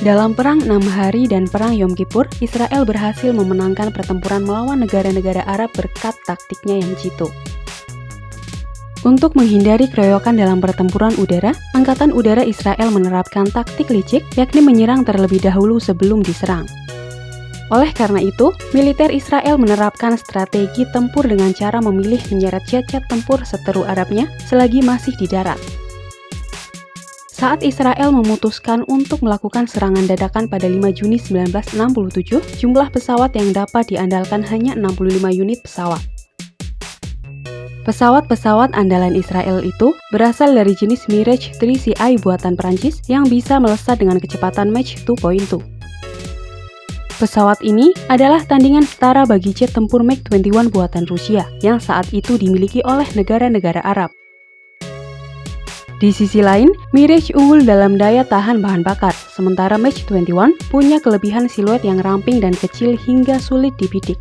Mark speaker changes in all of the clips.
Speaker 1: Dalam Perang 6 Hari dan Perang Yom Kippur, Israel berhasil memenangkan pertempuran melawan negara-negara Arab berkat taktiknya yang jitu. Untuk menghindari keroyokan dalam pertempuran udara, Angkatan Udara Israel menerapkan taktik licik, yakni menyerang terlebih dahulu sebelum diserang. Oleh karena itu, militer Israel menerapkan strategi tempur dengan cara memilih menyeret jet-jet tempur seteru Arabnya selagi masih di darat. Saat Israel memutuskan untuk melakukan serangan dadakan pada 5 Juni 1967, jumlah pesawat yang dapat diandalkan hanya 65 unit pesawat. Pesawat-pesawat andalan Israel itu berasal dari jenis Mirage 3CI buatan Perancis yang bisa melesat dengan kecepatan Mach 2.2. Pesawat ini adalah tandingan setara bagi jet tempur MiG-21 buatan Rusia yang saat itu dimiliki oleh negara-negara Arab. Di sisi lain, Mirage unggul dalam daya tahan bahan bakar, sementara Mach 21 punya kelebihan siluet yang ramping dan kecil hingga sulit dibidik.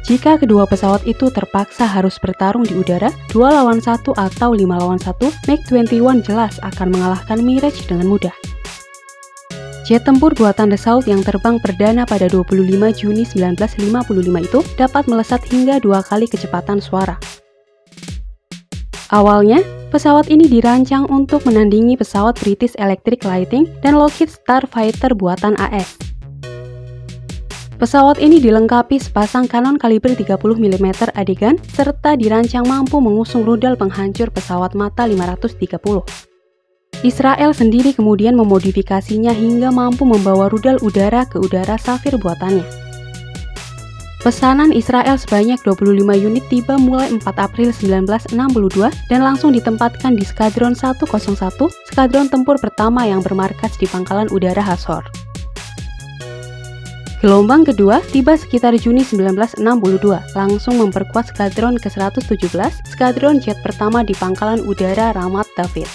Speaker 1: Jika kedua pesawat itu terpaksa harus bertarung di udara, 2 lawan 1 atau 5 lawan 1, MiG-21 jelas akan mengalahkan Mirage dengan mudah. Jet tempur buatan Dassault yang terbang perdana pada 25 Juni 1955 itu dapat melesat hingga 2 kali kecepatan suara. Awalnya, pesawat ini dirancang untuk menandingi pesawat British Electric Lighting dan Lockheed Starfighter buatan AS. Pesawat ini dilengkapi sepasang kanon kaliber 30 mm adegan serta dirancang mampu mengusung rudal penghancur pesawat Mata 530. Israel sendiri kemudian memodifikasinya hingga mampu membawa rudal udara ke udara Safir buatannya. Pesanan Israel sebanyak 25 unit tiba mulai 4 April 1962 dan langsung ditempatkan di Skadron 101, skadron tempur pertama yang bermarkas di Pangkalan Udara Hazor. Gelombang kedua tiba sekitar Juni 1962, langsung memperkuat Skadron ke-117, skadron jet pertama di Pangkalan Udara Ramat David.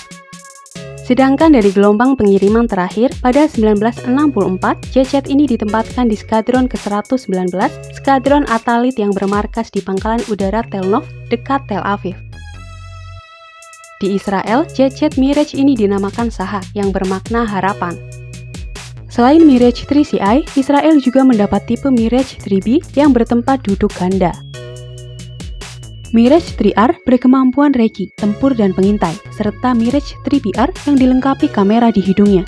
Speaker 1: Sedangkan dari gelombang pengiriman terakhir, pada 1964, jet-jet ini ditempatkan di Skadron ke-119, skadron Atalit yang bermarkas di Pangkalan Udara Tel Nov, dekat Tel Aviv. Di Israel, jet-jet Mirage ini dinamakan Saha, yang bermakna harapan. Selain Mirage 3CI, Israel juga mendapat tipe Mirage 3B yang bertempat duduk ganda. Mirage 3R berkemampuan regi, tempur dan pengintai, serta Mirage 3BR yang dilengkapi kamera di hidungnya.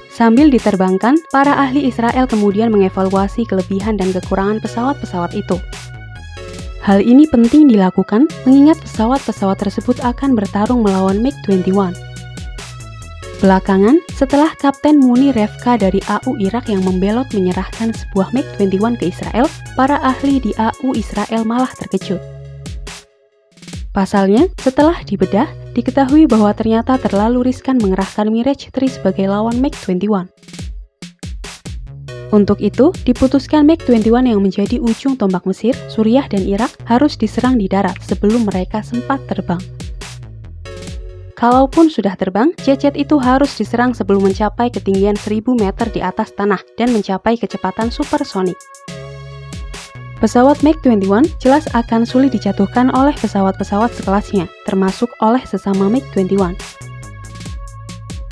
Speaker 1: Sambil diterbangkan, para ahli Israel kemudian mengevaluasi kelebihan dan kekurangan pesawat-pesawat itu. Hal ini penting dilakukan mengingat pesawat-pesawat tersebut akan bertarung melawan MiG-21. Belakangan, setelah Kapten Muni Revka dari AU Irak yang membelot menyerahkan sebuah MiG-21 ke Israel, para ahli di AU Israel malah terkejut. Pasalnya, setelah dibedah, diketahui bahwa ternyata terlalu riskan mengerahkan Mirage 3 sebagai lawan MiG-21. Untuk itu, diputuskan MiG-21 yang menjadi ujung tombak Mesir, Suriah, dan Irak harus diserang di darat sebelum mereka sempat terbang. Kalaupun sudah terbang, jet-jet itu harus diserang sebelum mencapai ketinggian 1000 meter di atas tanah dan mencapai kecepatan supersonik. Pesawat MiG-21 jelas akan sulit dijatuhkan oleh pesawat-pesawat sekelasnya, termasuk oleh sesama MiG-21.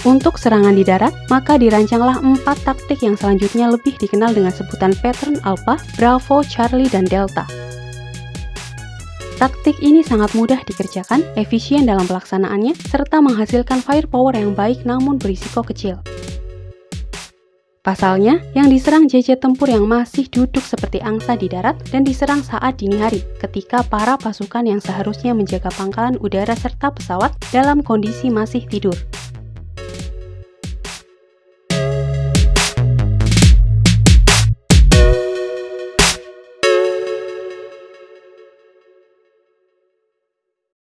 Speaker 1: Untuk serangan di darat, maka dirancanglah 4 taktik yang selanjutnya lebih dikenal dengan sebutan Pattern Alpha, Bravo, Charlie, dan Delta. Taktik ini sangat mudah dikerjakan, efisien dalam pelaksanaannya, serta menghasilkan firepower yang baik namun berisiko kecil. Pasalnya, yang diserang jet-jet tempur yang masih duduk seperti angsa di darat dan diserang saat dini hari, ketika para pasukan yang seharusnya menjaga pangkalan udara serta pesawat dalam kondisi masih tidur.